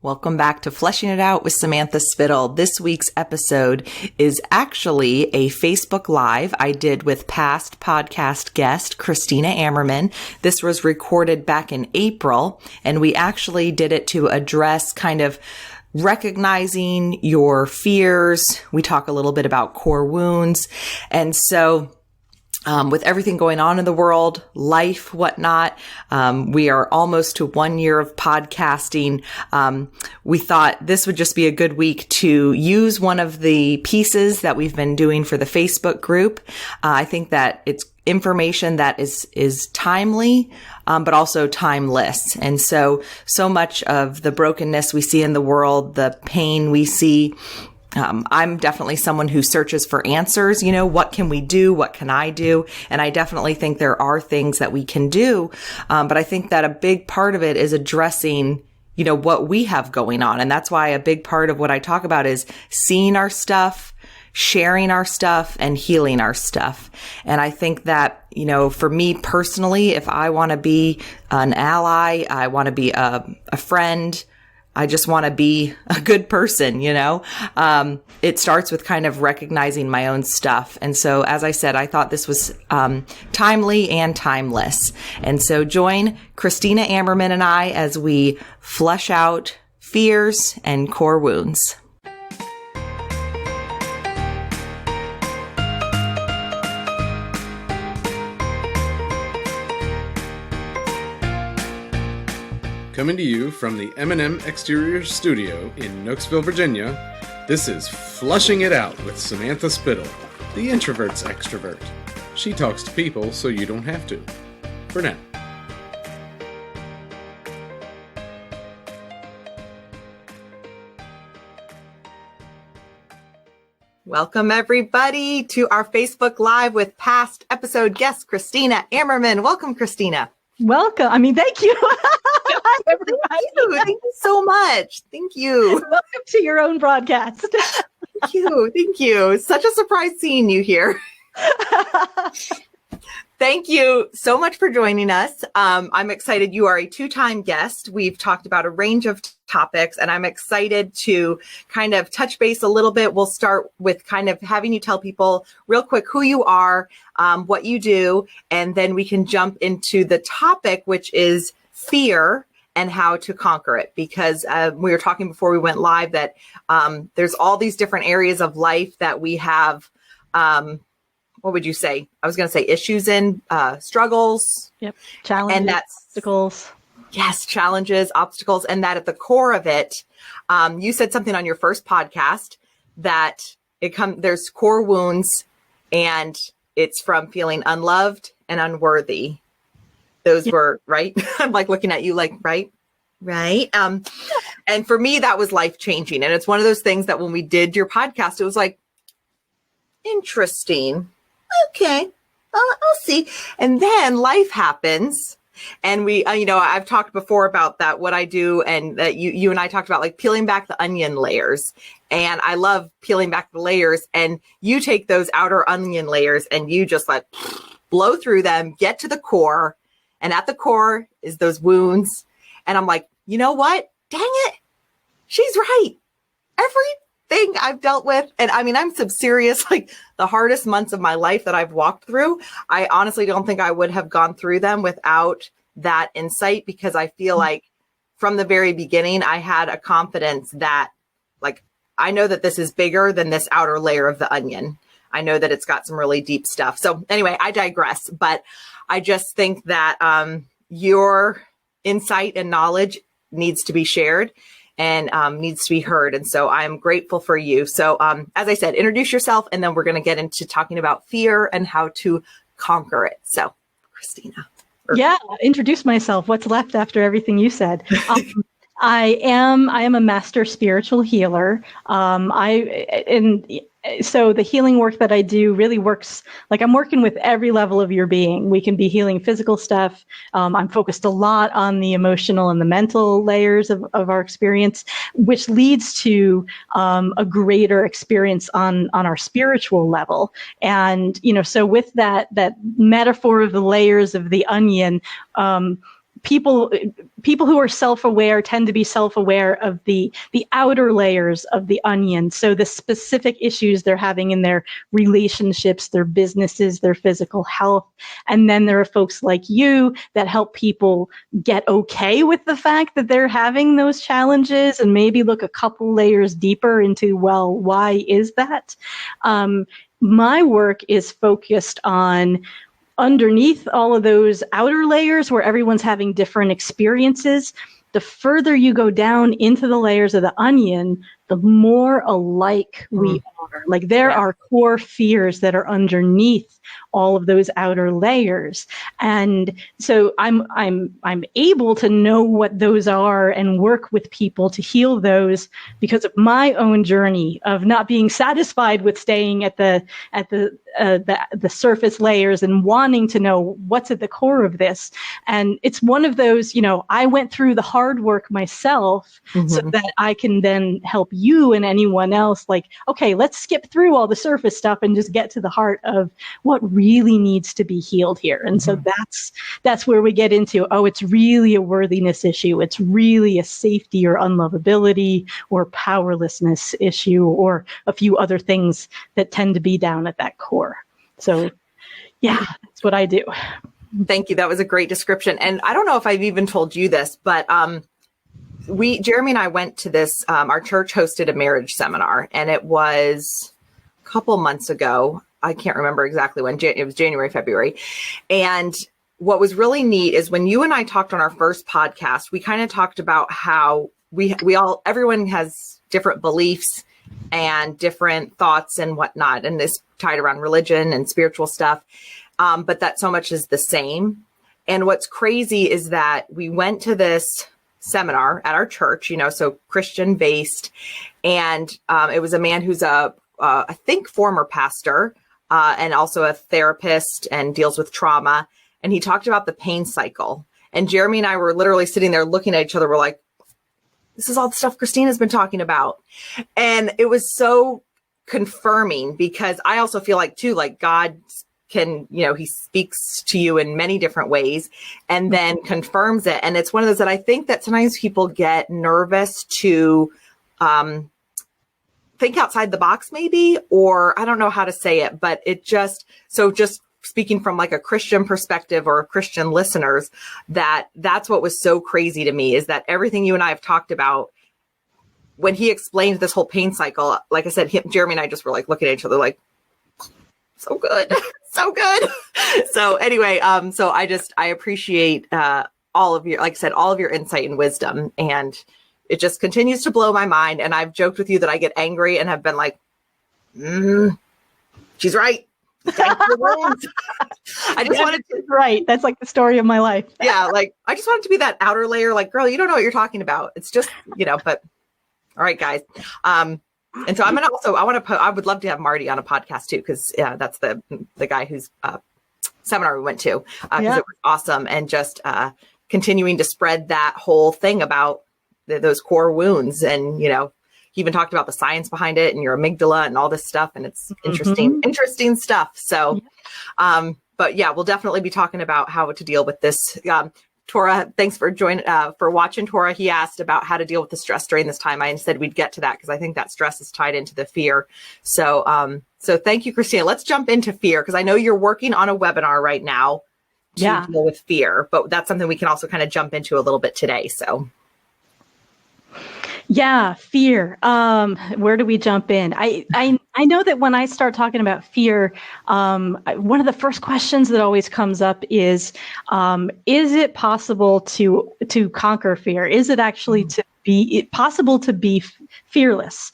Welcome back to Fleshing It Out with Samantha Spittle. This week's episode is actually a Facebook Live I did with past podcast guest Christina Ammerman. This was recorded back in April, and we actually did it to address kind of recognizing your fears. We talk a little bit about core wounds. And so with everything going on in the world, life, whatnot, we are almost to 1 year of podcasting. We thought this would just be a good week to use one of the pieces that we've been doing for the Facebook group. I think that it's information that is timely, but also timeless. And so much of the brokenness we see in the world, the pain we see, I'm definitely someone who searches for answers. You know, what can we do? What can I do? And I definitely think there are things that we can do. But I think that a big part of it is addressing, you know, what we have going on. And that's why a big part of what I talk about is seeing our stuff, sharing our stuff, and healing our stuff. And I think that, you know, for me personally, if I want to be an ally, I want to be a friend, I just want to be a good person, you know? It starts with kind of recognizing my own stuff. And so, as I said, I thought this was timely and timeless. And so join Christina Ammerman and I as we flesh out fears and core wounds. Coming to you from the M&M Exterior Studio in Knoxville, Virginia, this is Flushing It Out with Samantha Spittle, the introvert's extrovert. She talks to people so you don't have to. For now. Welcome, everybody, to our Facebook Live with past episode guest, Christina Ammerman. Welcome, Christina. Welcome. I mean, thank you. Thank you so much. Thank you. Welcome to your own broadcast. Thank you. Thank you. Such a surprise seeing you here. Thank you so much for joining us. I'm excited. You are a two-time guest. We've talked about a range of topics, and I'm excited to kind of touch base a little bit. We'll start with kind of having you tell people real quick who you are, what you do, and then we can jump into the topic, which is fear and how to conquer it. Because we were talking before we went live that there's all these different areas of life that we have, what would you say? I was going to say issues in, struggles. Yep. Challenges, and that's, obstacles. Yes, challenges, obstacles. And that at the core of it, you said something on your first podcast that there's core wounds, and it's from feeling unloved and unworthy. Those were right. I'm like looking at you like, right. And for me, that was life changing. And it's one of those things that when we did your podcast, it was like, interesting. Okay, I'll see. And then life happens. And we, I've talked before about that, what I do, and that you and I talked about like peeling back the onion layers. And I love peeling back the layers. And you take those outer onion layers and you just like blow through them, get to the core. And at the core is those wounds. And I'm like, you know what? Dang it. She's right. Everything I've dealt with. And I mean, I'm so serious, like the hardest months of my life that I've walked through. I honestly don't think I would have gone through them without that insight, because I feel like from the very beginning, I had a confidence that like, I know that this is bigger than this outer layer of the onion. I know that it's got some really deep stuff. So anyway, I digress, but I just think that your insight and knowledge needs to be shared and needs to be heard. And so I'm grateful for you. So as I said, introduce yourself, and then we're going to get into talking about fear and how to conquer it. So Christina. Yeah, introduce myself. What's left after everything you said? I am a master spiritual healer. So the healing work that I do really works, like I'm working with every level of your being. We can be healing physical stuff. I'm focused a lot on the emotional and the mental layers of our experience, which leads to a greater experience on our spiritual level. And, so with that metaphor of the layers of the onion, people who are self-aware tend to be self-aware of the outer layers of the onion. So the specific issues they're having in their relationships, their businesses, their physical health. And then there are folks like you that help people get okay with the fact that they're having those challenges and maybe look a couple layers deeper into, well, why is that? My work is focused on underneath all of those outer layers where everyone's having different experiences. The further you go down into the layers of the onion, the more alike we are. Like there are core fears that are underneath all of those outer layers. And so I'm able to know what those are and work with people to heal those because of my own journey of not being satisfied with staying at the surface layers and wanting to know what's at the core of this. And it's one of those, I went through the hard work myself so that I can then help you and anyone else, like, okay, let's skip through all the surface stuff and just get to the heart of what really needs to be healed here. And so that's where we get into, it's really a worthiness issue. It's really a safety or unlovability or powerlessness issue or a few other things that tend to be down at that core. So yeah, that's what I do. Thank you. That was a great description. And I don't know if I've even told you this, but Jeremy and I went to this, our church hosted a marriage seminar, and it was a couple months ago. I can't remember exactly when. It was January, February. And what was really neat is when you and I talked on our first podcast, we kind of talked about how everyone has different beliefs and different thoughts and whatnot. And this tied around religion and spiritual stuff. But that so much is the same. And what's crazy is that we went to this seminar at our church, so Christian based. And it was a man who's I think former pastor and also a therapist and deals with trauma. And he talked about the pain cycle. And Jeremy and I were literally sitting there looking at each other. We're like, this is all the stuff Christina's been talking about. And it was so confirming because I also feel like too, like God can, he speaks to you in many different ways and then confirms it. And it's one of those that I think that sometimes people get nervous to think outside the box maybe, or I don't know how to say it, but just speaking from like a Christian perspective or Christian listeners, that's what was so crazy to me is that everything you and I have talked about, when he explained this whole pain cycle, like I said, Jeremy and I just were like looking at each other like, so good, so good. So anyway, so I appreciate all of your, like I said, all of your insight and wisdom, and it just continues to blow my mind. And I've joked with you that I get angry and have been like, she's right. I just wanted to, right. That's like the story of my life. Yeah. Like, I just wanted to be that outer layer. Like, girl, you don't know what you're talking about. It's just, but all right, guys. And so I would love to have Marty on a podcast too. Cause that's the guy whose, seminar we went to, cause it was awesome. And just, continuing to spread that whole thing about those core wounds. And, he even talked about the science behind it and your amygdala and all this stuff. And it's interesting stuff. So, but yeah, we'll definitely be talking about how to deal with this. Tora, thanks for watching. Tora, he asked about how to deal with the stress during this time. I said we'd get to that because I think that stress is tied into the fear. So, so thank you, Christina. Let's jump into fear because I know you're working on a webinar right now to deal with fear, but that's something we can also kind of jump into a little bit today. So. Yeah, fear. Where do we jump in? I know that when I start talking about fear, one of the first questions that always comes up is it possible to conquer fear? Is it actually possible to be fearless?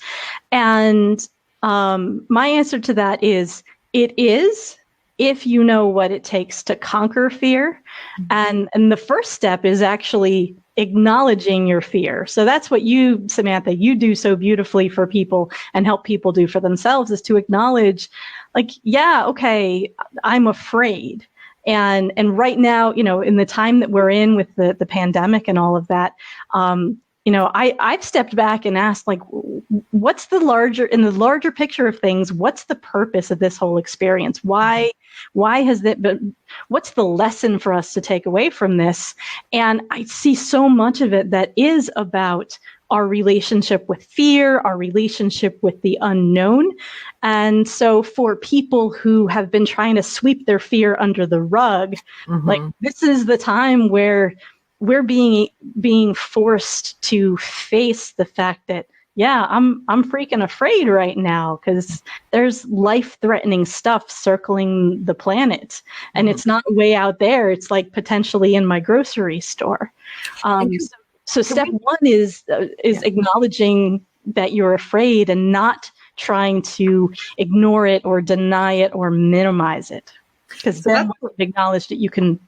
And my answer to that is it is, if you know what it takes to conquer fear. And the first step is actually acknowledging your fear. So that's what you, Samantha, you do so beautifully for people and help people do for themselves, is to acknowledge, like, yeah, okay, I'm afraid. And right now, in the time that we're in with the pandemic and all of that, I've stepped back and asked, like, what's in the larger picture of things, what's the purpose of this whole experience? Why Why has that been, what's the lesson for us to take away from this? And I see so much of it that is about our relationship with fear, our relationship with the unknown. And so for people who have been trying to sweep their fear under the rug, like this is the time where we're being forced to face the fact that, yeah, I'm freaking afraid right now because there's life-threatening stuff circling the planet, and it's not way out there. It's like potentially in my grocery store. So step one is acknowledging that you're afraid and not trying to ignore it or deny it or minimize it, because then once you acknowledge that you can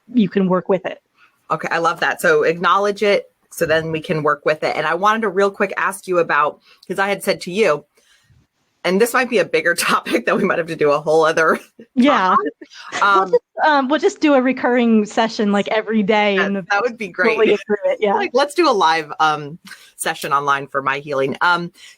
work with it. Okay, I love that. So acknowledge it so then we can work with it. And I wanted to real quick ask you about, because I had said to you, and this might be a bigger topic that we might have to do a whole other. Yeah. We'll just do a recurring session like every day. Yes, and that would be great. Yeah. Like, let's do a live session online for my healing.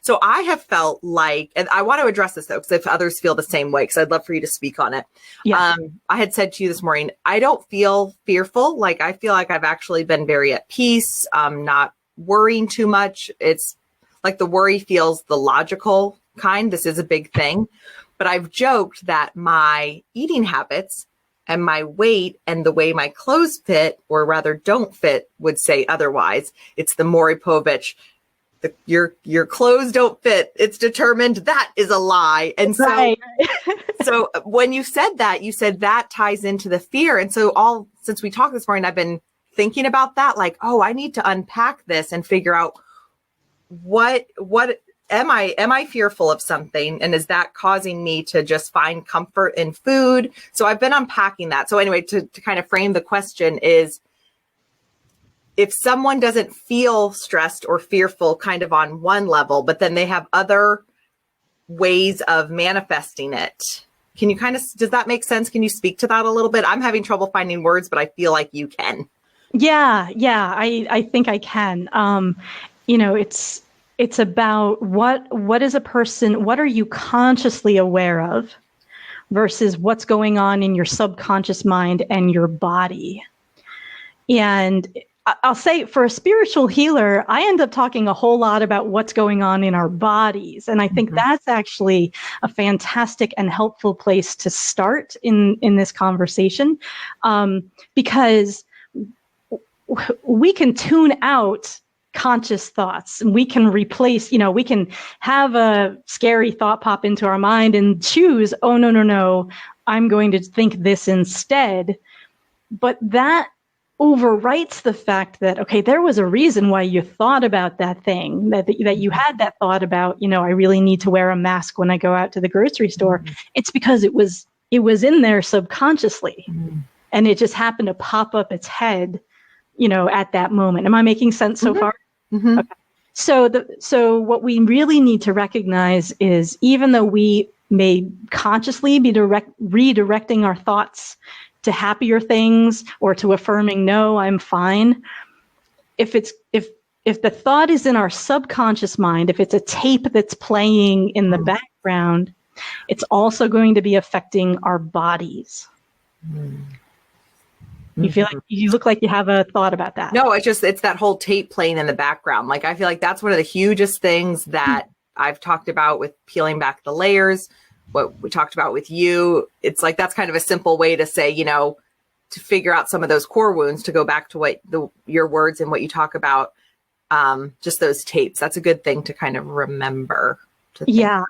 So I have felt like, and I want to address this though, because if others feel the same way, because I'd love for you to speak on it. Yeah. I had said to you this morning, I don't feel fearful. Like I feel like I've actually been very at peace, not worrying too much. It's like the worry feels the logical kind. This is a big thing. But I've joked that my eating habits and my weight and the way my clothes fit, or rather don't fit, would say otherwise. It's the Maury Povich, your clothes don't fit. It's determined. That is a lie. And so, right. So when you said that ties into the fear. And so since we talked this morning, I've been thinking about that, like, oh, I need to unpack this and figure out what am I fearful of something? And is that causing me to just find comfort in food? So I've been unpacking that. So anyway, to kind of frame the question is, if someone doesn't feel stressed or fearful kind of on one level, but then they have other ways of manifesting it, can you does that make sense? Can you speak to that a little bit? I'm having trouble finding words, but I feel like you can. Yeah, I think I can. It's about what are you consciously aware of versus what's going on in your subconscious mind and your body. And I'll say for a spiritual healer, I end up talking a whole lot about what's going on in our bodies. And I think that's actually a fantastic and helpful place to start in this conversation, because we can tune out conscious thoughts, and we can replace, we can have a scary thought pop into our mind and choose, oh, no, I'm going to think this instead. But that overwrites the fact that, okay, there was a reason why you thought about that thing, that you had that thought about, I really need to wear a mask when I go out to the grocery store. It's because it was in there subconsciously, and it just happened to pop up its head, at that moment. Am I making sense so far? Okay. So what we really need to recognize is, even though we may consciously be redirecting our thoughts to happier things or to affirming, no, I'm fine. If the thought is in our subconscious mind, if it's a tape that's playing in the background, it's also going to be affecting our bodies. You feel like you look like you have a thought about that. No, it's that whole tape playing in the background. Like, I feel like that's one of the hugest things that I've talked about with peeling back the layers, what we talked about with you. It's like, that's kind of a simple way to say, to figure out some of those core wounds, to go back to your words and what you talk about, just those tapes. That's a good thing to kind of remember. Yeah.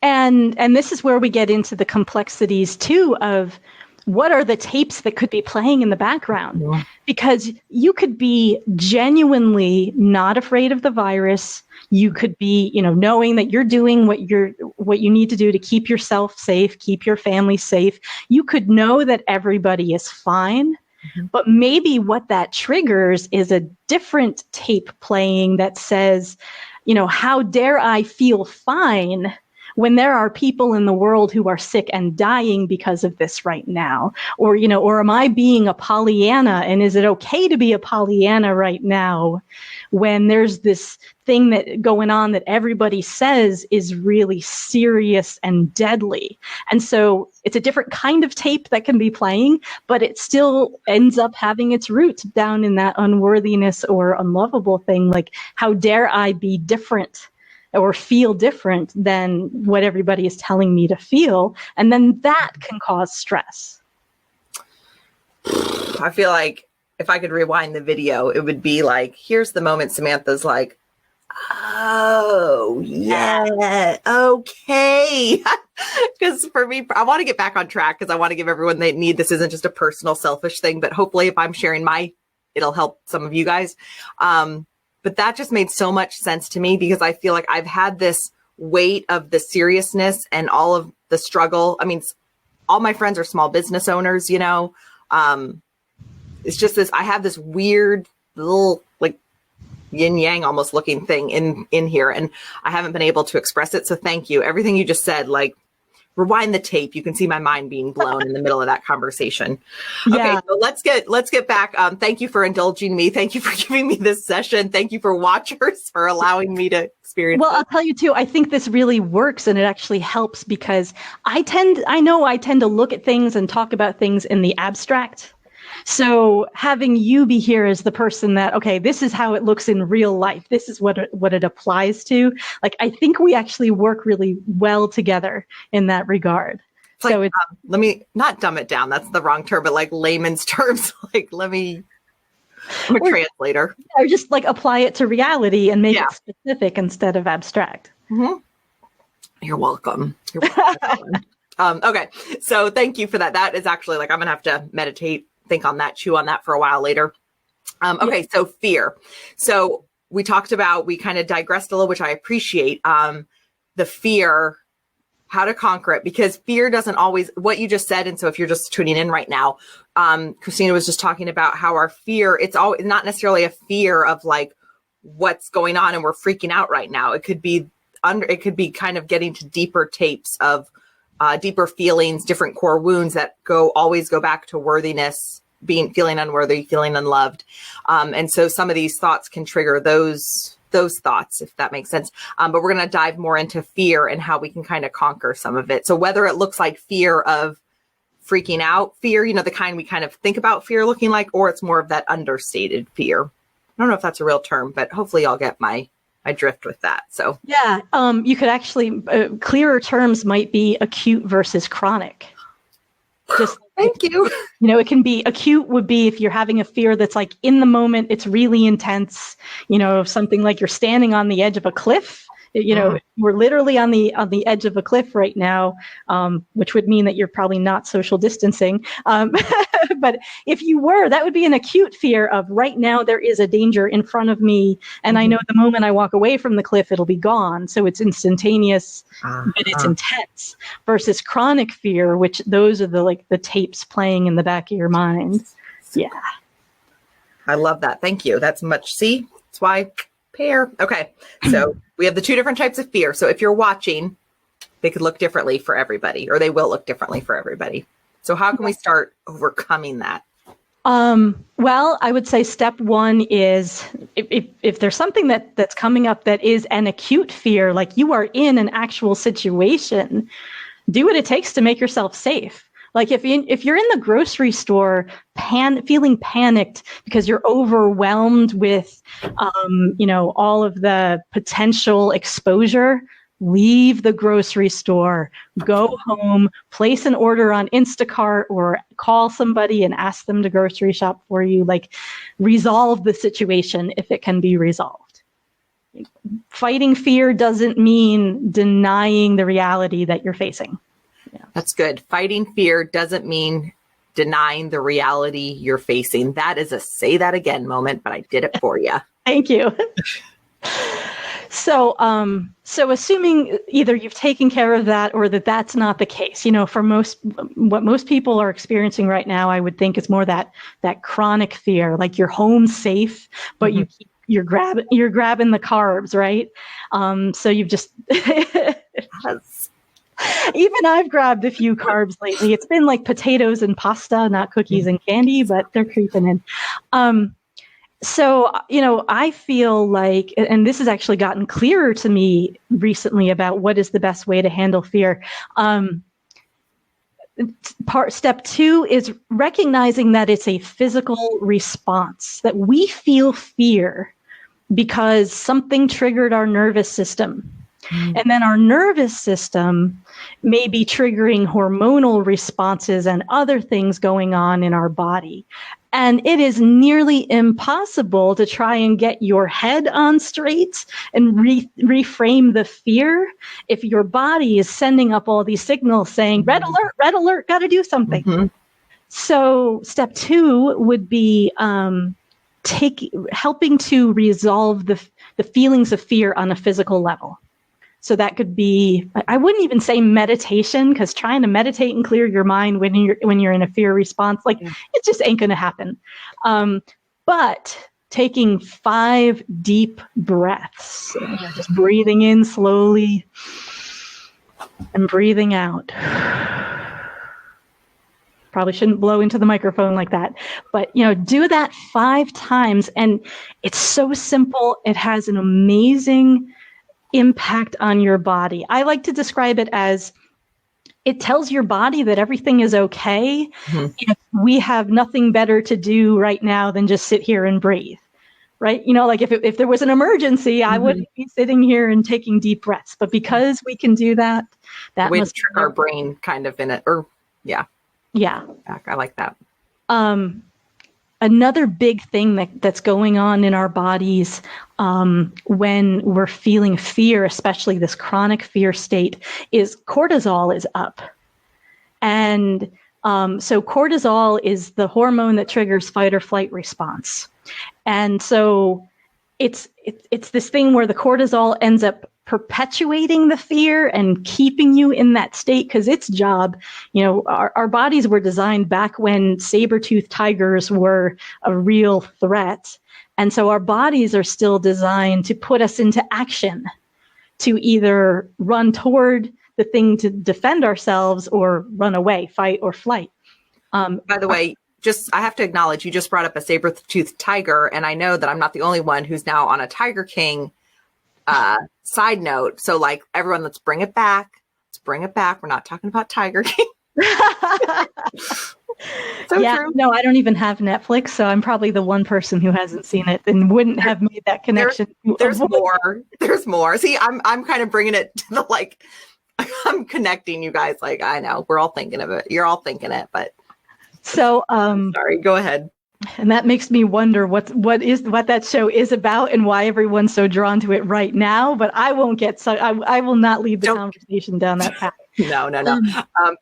And this is where we get into the complexities too of, what are the tapes that could be playing in the background? Yeah. Because you could be genuinely not afraid of the virus. You could be, knowing that you're doing what you need to do to keep yourself safe, keep your family safe. You could know that everybody is fine, but maybe what that triggers is a different tape playing that says, how dare I feel fine when there are people in the world who are sick and dying because of this right now? Or, or am I being a Pollyanna, and is it okay to be a Pollyanna right now when there's this thing that going on that everybody says is really serious and deadly? And so it's a different kind of tape that can be playing, but it still ends up having its roots down in that unworthiness or unlovable thing. Like, how dare I be different or feel different than what everybody is telling me to feel? And then that can cause stress. I feel like if I could rewind the video, it would be like, here's the moment Samantha's like, oh, yeah, okay. Because for me, I want to get back on track because I want to give everyone they need. This isn't just a personal, selfish thing, but hopefully if I'm sharing it'll help some of you guys. But that just made so much sense to me because I feel like I've had this weight of the seriousness and all of the struggle. I mean, all my friends are small business owners, it's just this, I have this weird little like yin yang almost looking thing in here, and I haven't been able to express it. So thank you. Everything you just said, like, rewind the tape. You can see my mind being blown in the middle of that conversation. Yeah. Okay, so let's get back. Thank you for indulging me. Thank you for giving me this session. Thank you for watchers for allowing me to experience. Well, I'll tell you too, I think this really works and it actually helps because I tend to look at things and talk about things in the abstract. So having you be here as the person that, okay, this is how it looks in real life. This is what it applies to. Like, I think we actually work really well together in that regard. So it's, let me not dumb it down. That's the wrong term, but like layman's terms, like I'm a translator. Or just like apply it to reality and make it specific instead of abstract. Mm-hmm. You're welcome. Okay. So thank you for that. That is actually like, I'm going to have to meditate, think on that, chew on that for a while later. Okay. So fear. So we talked about, we kind of digressed a little, which I appreciate, the fear, how to conquer it, because fear doesn't always, what you just said. And so if you're just tuning in right now, Christina was just talking about how our fear, it's all not necessarily a fear of like what's going on and we're freaking out right now. It could be kind of getting to deeper tapes of deeper feelings, different core wounds that always go back to worthiness, feeling unworthy, feeling unloved. And so some of these thoughts can trigger those thoughts, if that makes sense. But we're going to dive more into fear and how we can kind of conquer some of it. So whether it looks like fear of freaking out fear, the kind we kind of think about fear looking like, or it's more of that understated fear. I don't know if that's a real term, but hopefully y'all get my drift with that. So yeah, you could actually, clearer terms might be acute versus chronic. Just thank you. It can be acute would be if you're having a fear that's like in the moment, it's really intense, something like you're standing on the edge of a cliff. We're literally on the edge of a cliff right now, which would mean that you're probably not social distancing. But if you were, that would be an acute fear of right now there is a danger in front of me. And I know the moment I walk away from the cliff, it'll be gone. So it's instantaneous, but it's intense versus chronic fear, which those are the tapes playing in the back of your mind. Yeah. I love that. Thank you. That's why pair. Okay. So we have the two different types of fear. So if you're watching, they could look differently for everybody, or they will look differently for everybody. So how can we start overcoming that? Well, I would say step one is if there's something that's coming up that is an acute fear, like you are in an actual situation, do what it takes to make yourself safe. Like if you're in the grocery store feeling panicked because you're overwhelmed with, all of the potential exposure, leave the grocery store, go home, place an order on Instacart or call somebody and ask them to grocery shop for you. Like, resolve the situation if it can be resolved. Fighting fear doesn't mean denying the reality that you're facing. Yeah. That's good. Fighting fear doesn't mean denying the reality you're facing. That is a say that again moment, but I did it for you. Thank you. So assuming either you've taken care of that or that's not the case, for what most people are experiencing right now, I would think is more that chronic fear, like you're home safe, but you're grabbing the carbs, right? So you've just, Yes. Even I've grabbed a few carbs lately. It's been like potatoes and pasta, not cookies and candy, but they're creeping in. So, I feel like, and this has actually gotten clearer to me recently about what is the best way to handle fear. Step 2 is recognizing that it's a physical response, that we feel fear because something triggered our nervous system. And then our nervous system may be triggering hormonal responses and other things going on in our body. And it is nearly impossible to try and get your head on straight and reframe the fear if your body is sending up all these signals saying, red alert, got to do something. Mm-hmm. So step 2 would be helping to resolve the feelings of fear on a physical level. So that could be, I wouldn't even say meditation, because trying to meditate and clear your mind when you're in a fear response, it just ain't going to happen. But taking 5 deep breaths, just breathing in slowly and breathing out. Probably shouldn't blow into the microphone like that, but do that 5 times, and it's so simple. It has an amazing impact on your body. I like to describe it as it tells your body that everything is okay if we have nothing better to do right now than just sit here and breathe, right? If there was an emergency, I wouldn't be sitting here and taking deep breaths. But because we can do that must trick our brain kind of in it. Yeah. I like that. Another big thing that's going on in our bodies when we're feeling fear, especially this chronic fear state, is cortisol is up. And so cortisol is the hormone that triggers fight or flight response. And so it's this thing where the cortisol ends up perpetuating the fear and keeping you in that state, because its job, our bodies were designed back when saber-toothed tigers were a real threat. And so our bodies are still designed to put us into action, to either run toward the thing to defend ourselves or run away, fight or flight. By the way, I have to acknowledge, you just brought up a saber-toothed tiger, and I know that I'm not the only one who's now on a Tiger King side note. So everyone, let's bring it back. We're not talking about Tiger King. So true. No, I don't even have Netflix, so I'm probably the one person who hasn't seen it and wouldn't have made that connection. There's more. See, I'm kind of bringing it to the I'm connecting you guys. I know we're all thinking of it. You're all thinking it, but so sorry, go ahead. And that makes me wonder what that show is about and why everyone's so drawn to it right now. But I won't I will not lead the conversation down that path. No.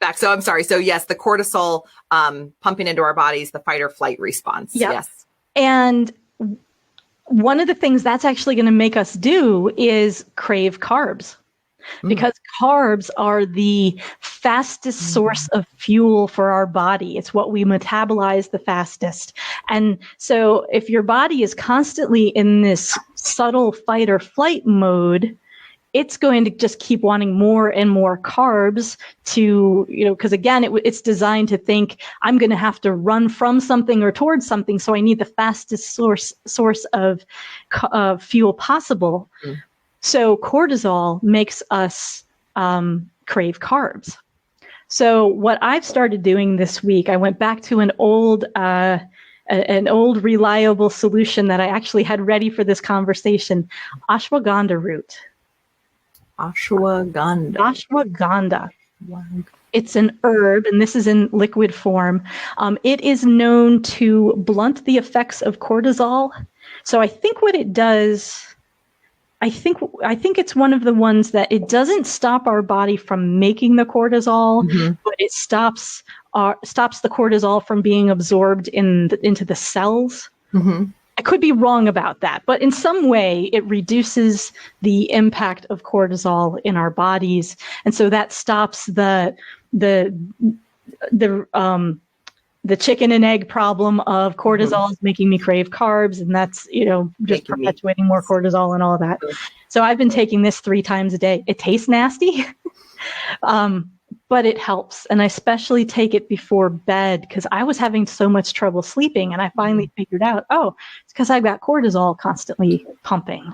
Back. So I'm sorry. So yes, the cortisol pumping into our bodies, the fight or flight response. Yep. Yes. And one of the things that's actually going to make us do is crave carbs. Because carbs are the fastest source of fuel for our body. It's what we metabolize the fastest. And so if your body is constantly in this subtle fight or flight mode, it's going to just keep wanting more and more carbs to, because again, it's designed to think, I'm going to have to run from something or towards something. So I need the fastest source of fuel possible. So cortisol makes us crave carbs. So what I've started doing this week, I went back to an old reliable solution that I actually had ready for this conversation: ashwagandha root. Ashwagandha. Wow. It's an herb, and this is in liquid form. It is known to blunt the effects of cortisol. So I think what it does, I think it's one of the ones that it doesn't stop our body from making the cortisol, but it stops the cortisol from being absorbed into the cells. I could be wrong about that, but in some way it reduces the impact of cortisol in our bodies, and so that stops the the chicken and egg problem of cortisol is making me crave carbs, and that's, just perpetuating more cortisol and all of that. So I've been taking this 3 times a day. It tastes nasty, but it helps. And I especially take it before bed because I was having so much trouble sleeping, and I finally figured out, it's because I've got cortisol constantly pumping.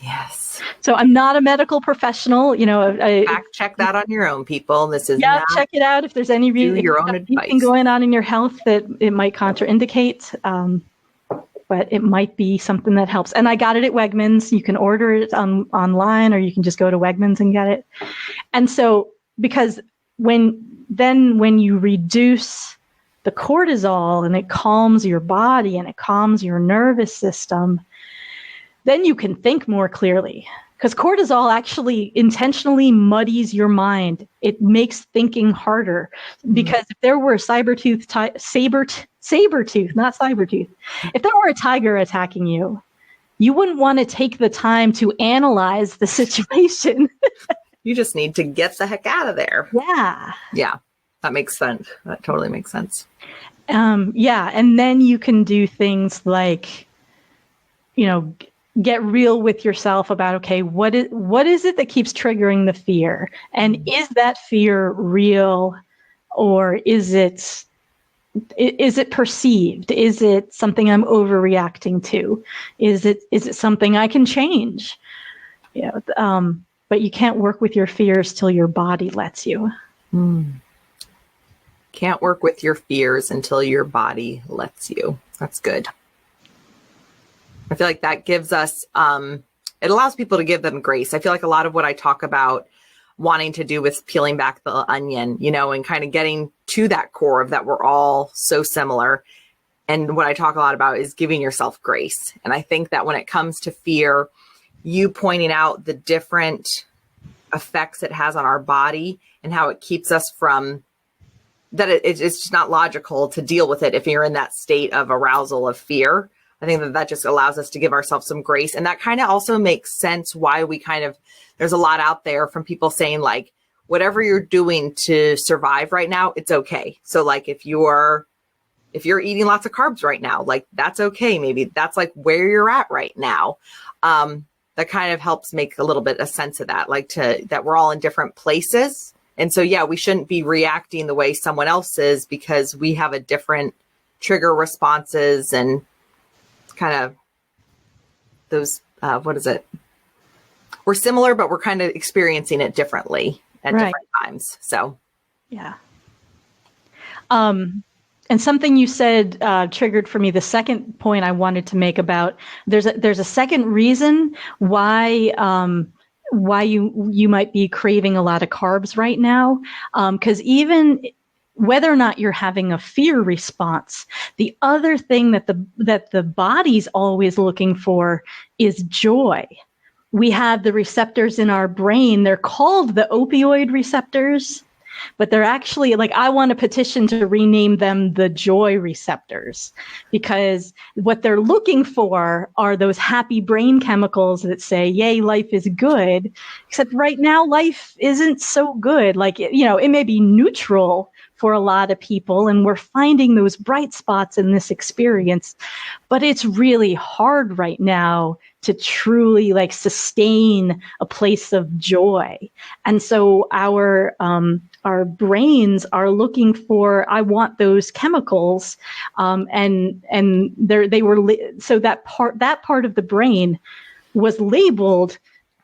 Yes. So I'm not a medical professional, Fact check that on your own, people. This is check it out if there's any your own anything going on in your health that it might contraindicate. But it might be something that helps. And I got it at Wegmans. You can order it online, or you can just go to Wegmans and get it. And so, because when you reduce the cortisol and it calms your body and it calms your nervous system, then you can think more clearly. Because cortisol actually intentionally muddies your mind. It makes thinking harder. Because if there were a saber-tooth, not cyber-tooth. If there were a tiger attacking you, you wouldn't want to take the time to analyze the situation. You just need to get the heck out of there. Yeah. Yeah, that makes sense. That totally makes sense. Yeah, and then you can do things like, get real with yourself about, okay, what is it that keeps triggering the fear? And is that fear real, or is it perceived? Is it something I'm overreacting to? Is it something I can change? But you can't work with your fears till your body lets you. Can't work with your fears until your body lets you. That's good. I feel like that gives us, it allows people to give them grace. I feel like a lot of what I talk about wanting to do with peeling back the onion, and kind of getting to that core of that we're all so similar. And what I talk a lot about is giving yourself grace. And I think that when it comes to fear, you pointing out the different effects it has on our body and how it keeps us from that, it's just not logical to deal with it if you're in that state of arousal of fear. I think that just allows us to give ourselves some grace. And that kind of also makes sense why we there's a lot out there from people saying, like, whatever you're doing to survive right now, it's okay. So like if you're eating lots of carbs right now, like that's okay. Maybe that's like where you're at right now. That kind of helps make a little bit of sense of that, that we're all in different places. And so, yeah, we shouldn't be reacting the way someone else is because we have a different trigger responses and kind of those, we're similar, but we're kind of experiencing it differently at different times. So, yeah. And something you said triggered for me the second point I wanted to make about there's a second reason why you might be craving a lot of carbs right now. Because even whether or not you're having a fear response, the other thing that the body's always looking for is joy. We have the receptors in our brain. They're called the opioid receptors, but they're actually, I want to petition to rename them the joy receptors, because what they're looking for are those happy brain chemicals that say, yay, life is good. Except right now, life isn't so good. It may be neutral for a lot of people, and we're finding those bright spots in this experience, but it's really hard right now to truly sustain a place of joy. And so our brains are looking for, I want those chemicals, so that part of the brain was labeled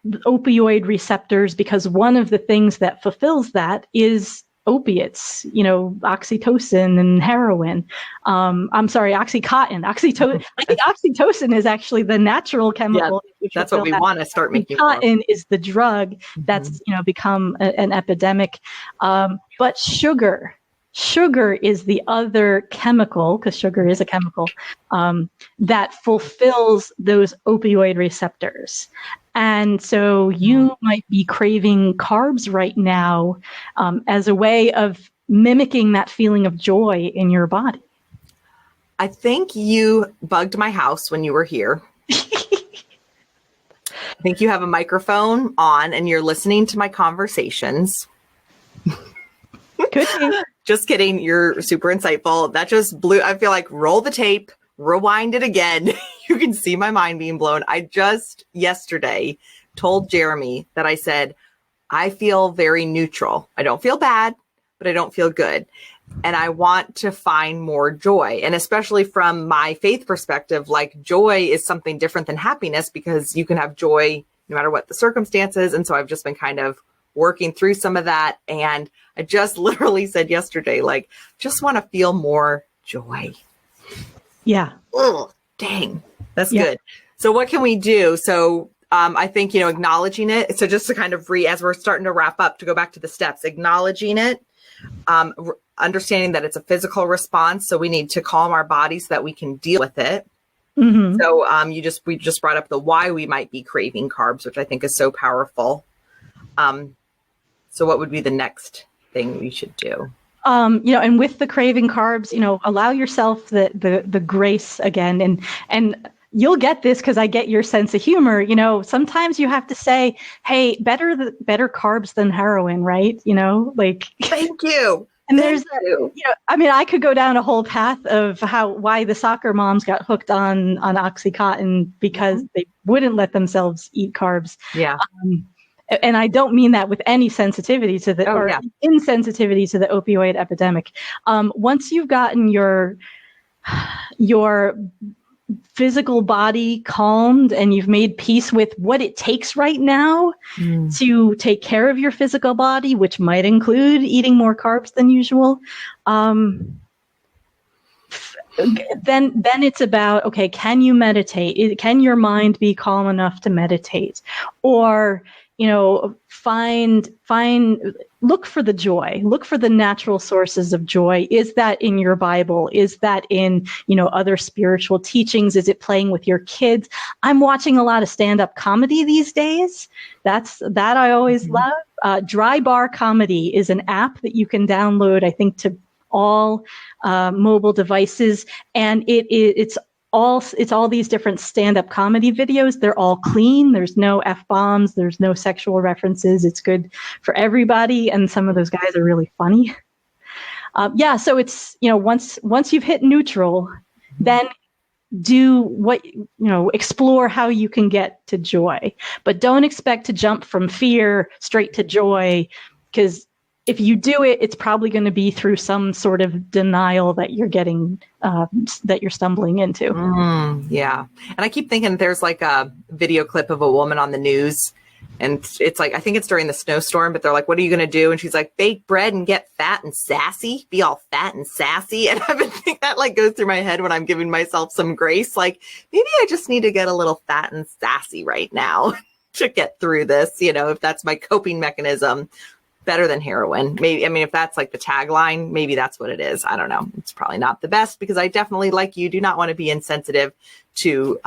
opioid receptors because one of the things that fulfills that is opiates, oxytocin and heroin. I'm sorry, Oxycontin. I think oxytocin is actually the natural chemical. Yeah, that's what we want to start making. Oxycontin is the drug that's become an epidemic. But sugar is the other chemical, because sugar is a chemical, that fulfills those opioid receptors. And so you might be craving carbs right now as a way of mimicking that feeling of joy in your body. I think you bugged my house when you were here. I think you have a microphone on and you're listening to my conversations. Could be. Just kidding. You're super insightful. That just blew. I feel like roll the tape, rewind it again. You can see my mind being blown. I just yesterday told Jeremy that I said, I feel very neutral. I don't feel bad, but I don't feel good. And I want to find more joy. And especially from my faith perspective, like joy is something different than happiness because you can have joy no matter what the circumstances. And so I've just been kind of working through some of that. And I just literally said yesterday, like, just want to feel more joy. Yeah. Oh, dang. That's good. So what can we do? So I think, acknowledging it. So just to kind of as we're starting to wrap up, to go back to the steps, acknowledging it, understanding that it's a physical response. So we need to calm our body so that we can deal with it. Mm-hmm. So we just brought up the why we might be craving carbs, which I think is so powerful. So what would be the next thing we should do? And with the craving carbs, allow yourself the grace again, and you'll get this because I get your sense of humor. Sometimes you have to say, hey, better carbs than heroin, right? Thank you. And there's, I could go down a whole path of why the soccer moms got hooked on Oxycontin because they wouldn't let themselves eat carbs. Yeah. And I don't mean that with any sensitivity to insensitivity to the opioid epidemic. Once you've gotten your physical body calmed and you've made peace with what it takes right now to take care of your physical body, which might include eating more carbs than usual, then it's about, okay, can you meditate? Can your mind be calm enough to meditate? Or look for the joy, look for the natural sources of joy. Is that in your Bible? Is that in, other spiritual teachings? Is it playing with your kids? I'm watching a lot of stand-up comedy these days. That I always love. Dry Bar Comedy is an app that you can download, I think, to all mobile devices. And it's all these different stand-up comedy videos. They're all clean. There's no F-bombs. There's no sexual references. It's good for everybody. And some of those guys are really funny. So it's, once you've hit neutral, then explore how you can get to joy. But don't expect to jump from fear straight to joy, because if you do it, it's probably going to be through some sort of denial that you're getting, that you're stumbling into. Yeah. And I keep thinking there's like a video clip of a woman on the news, and it's like, I think it's during the snowstorm, but they're like, what are you going to do? And she's like, bake bread and get fat and sassy, be all fat and sassy. And I've been thinking that like goes through my head when I'm giving myself some grace. Like maybe I just need to get a little fat and sassy right now to get through this, if that's my coping mechanism. Better than heroin. Maybe, if that's like the tagline, maybe that's what it is. I don't know. It's probably not the best, because I definitely, like you, do not want to be insensitive to,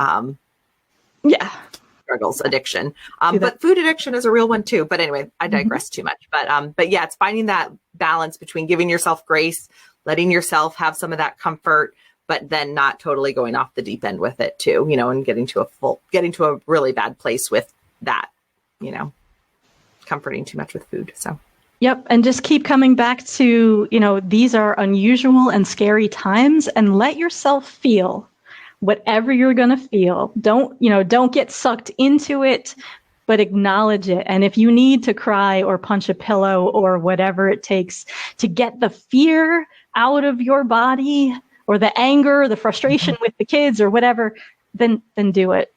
struggles, addiction. But food addiction is a real one too. But anyway, I digress too much. But yeah, it's finding that balance between giving yourself grace, letting yourself have some of that comfort, but then not totally going off the deep end with it too, and getting to a really bad place with that, comforting too much with food. So. Yep. And just keep coming back to, these are unusual and scary times, and let yourself feel whatever you're going to feel. Don't get sucked into it, but acknowledge it. And if you need to cry or punch a pillow or whatever it takes to get the fear out of your body, or the anger, the frustration with the kids or whatever, then do it.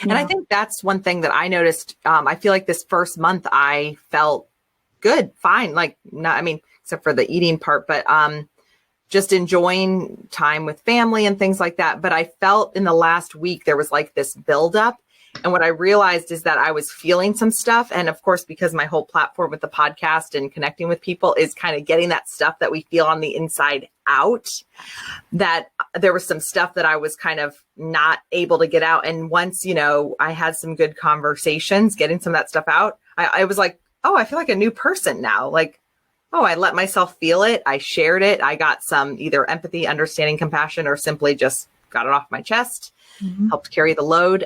And I think that's one thing that I noticed. I feel like this first month I felt good, fine. Like, not, except for the eating part, but just enjoying time with family and things like that. But I felt in the last week, there was like this buildup. And what I realized is that I was feeling some stuff. And of course, because my whole platform with the podcast and connecting with people is kind of getting that stuff that we feel on the inside out, that there was some stuff that I was kind of not able to get out. And once, I had some good conversations, getting some of that stuff out, I was like, oh, I feel like a new person now. Like, oh, I let myself feel it. I shared it. I got some either empathy, understanding, compassion, or simply just got it off my chest, helped carry the load.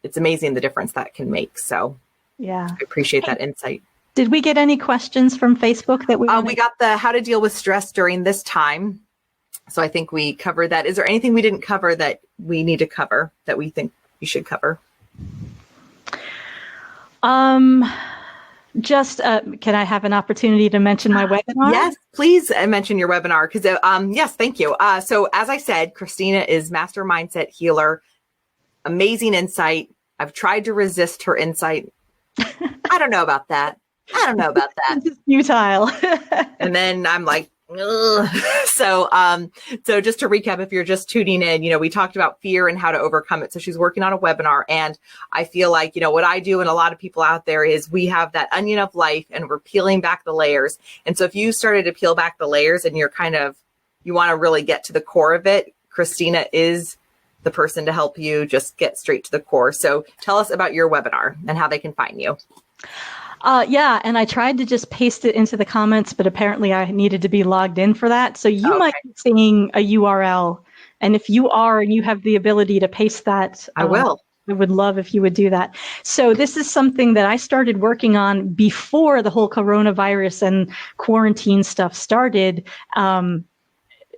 It's amazing the difference that can make. So yeah, I appreciate that insight. Did we get any questions from Facebook that we got the how to deal with stress during this time. So I think we covered that. Is there anything we didn't cover that we need to cover that we think you should cover? Just, can I have an opportunity to mention my webinar? Yes, please mention your webinar. Because yes, thank you. So as I said, Christina is Master Mindset Healer. Amazing insight. I've tried to resist her insight. I don't know about that. It's futile. And then I'm like, ugh. So just to recap, if you're just tuning in, we talked about fear and how to overcome it. So she's working on a webinar, and I feel like, what I do and a lot of people out there is we have that onion of life and we're peeling back the layers. And so if you started to peel back the layers and you want to really get to the core of it, Christina is the person to help you just get straight to the core. So tell us about your webinar and how they can find you. Yeah, and I tried to just paste it into the comments, but apparently I needed to be logged in for that. So you might be seeing a URL, and if you are and you have the ability to paste that, I will. I would love if you would do that. So this is something that I started working on before the whole coronavirus and quarantine stuff started.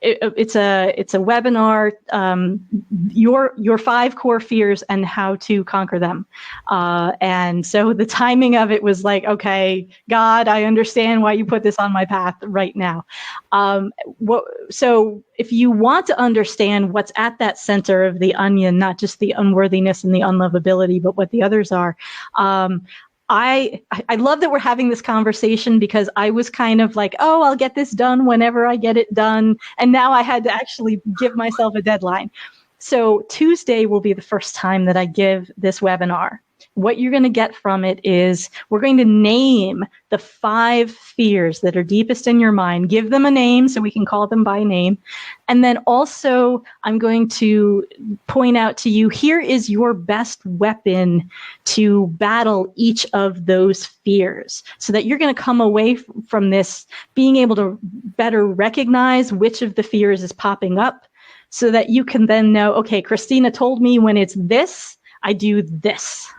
It's a webinar, your 5 core fears and how to conquer them. And so the timing of it was like, okay, God, I understand why you put this on my path right now. So if you want to understand what's at that center of the onion, not just the unworthiness and the unlovability, but what the others are, I love that we're having this conversation, because I was kind of like, oh, I'll get this done whenever I get it done. And now I had to actually give myself a deadline. So Tuesday will be the first time that I give this webinar. What you're going to get from it is we're going to name the 5 fears that are deepest in your mind, give them a name so we can call them by name. And then also I'm going to point out to you, here is your best weapon to battle each of those fears, so that you're going to come away from this being able to better recognize which of the fears is popping up, so that you can then know, okay, Christina told me when it's this, I do this.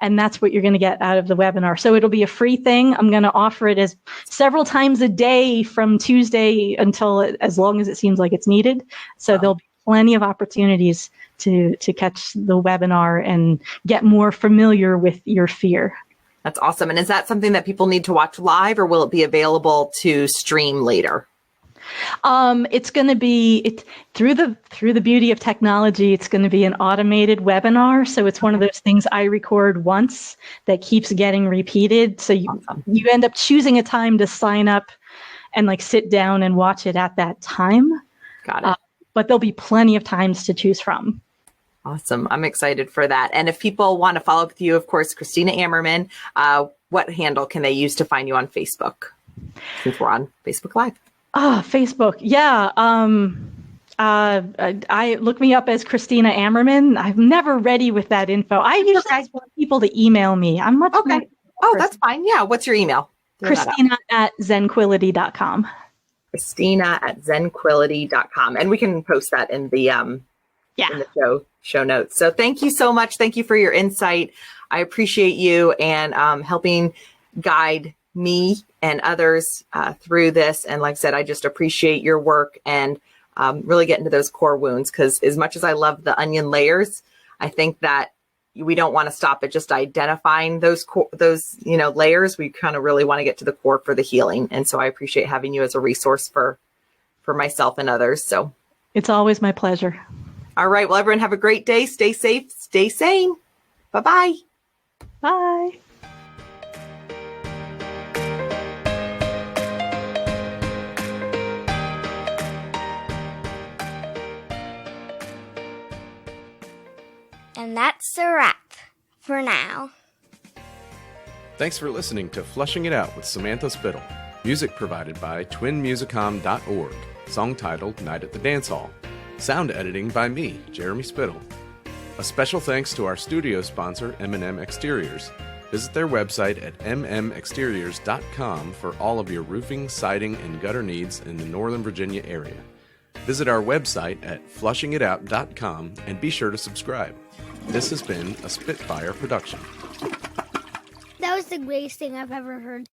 And that's what you're going to get out of the webinar. So it'll be a free thing. I'm going to offer it as several times a day from Tuesday until as long as it seems like it's needed. So there'll be plenty of opportunities to catch the webinar and get more familiar with your fear. That's awesome. And is that something that people need to watch live, or will it be available to stream later? It's going to be through the beauty of technology. It's going to be an automated webinar. So it's one of those things I record once that keeps getting repeated. So you end up choosing a time to sign up and sit down and watch it at that time. Got it. But there'll be plenty of times to choose from. Awesome. I'm excited for that. And if people want to follow up with you, of course, Christina Ammerman, what handle can they use to find you on Facebook? Since we're on Facebook Live. Facebook. Yeah. I look me up as Christina Ammerman. I'm never ready with that info. I usually just want people to email me. I'm much more. Oh, that's fine. Yeah. What's your email? Christina@zenquility.com. Christina@zenquility.com. And we can post that in the in the show notes. So thank you so much. Thank you for your insight. I appreciate you and helping guide me and others through this. And like I said, I just appreciate your work and really get into those core wounds, because as much as I love the onion layers, I think that we don't want to stop at just identifying those layers. We kind of really want to get to the core for the healing. And so I appreciate having you as a resource for myself and others. So it's always my pleasure. All right. Well, everyone have a great day. Stay safe. Stay sane. Bye-bye. Bye. And that's a wrap for now. Thanks for listening to Flushing It Out with Samantha Spittle. Music provided by twinmusicom.org. Song titled Night at the Dance Hall. Sound editing by me, Jeremy Spittle. A special thanks to our studio sponsor, M&M Exteriors. Visit their website at mmexteriors.com for all of your roofing, siding, and gutter needs in the Northern Virginia area. Visit our website at flushingitout.com and be sure to subscribe. This has been a Spitfire production. That was the greatest thing I've ever heard.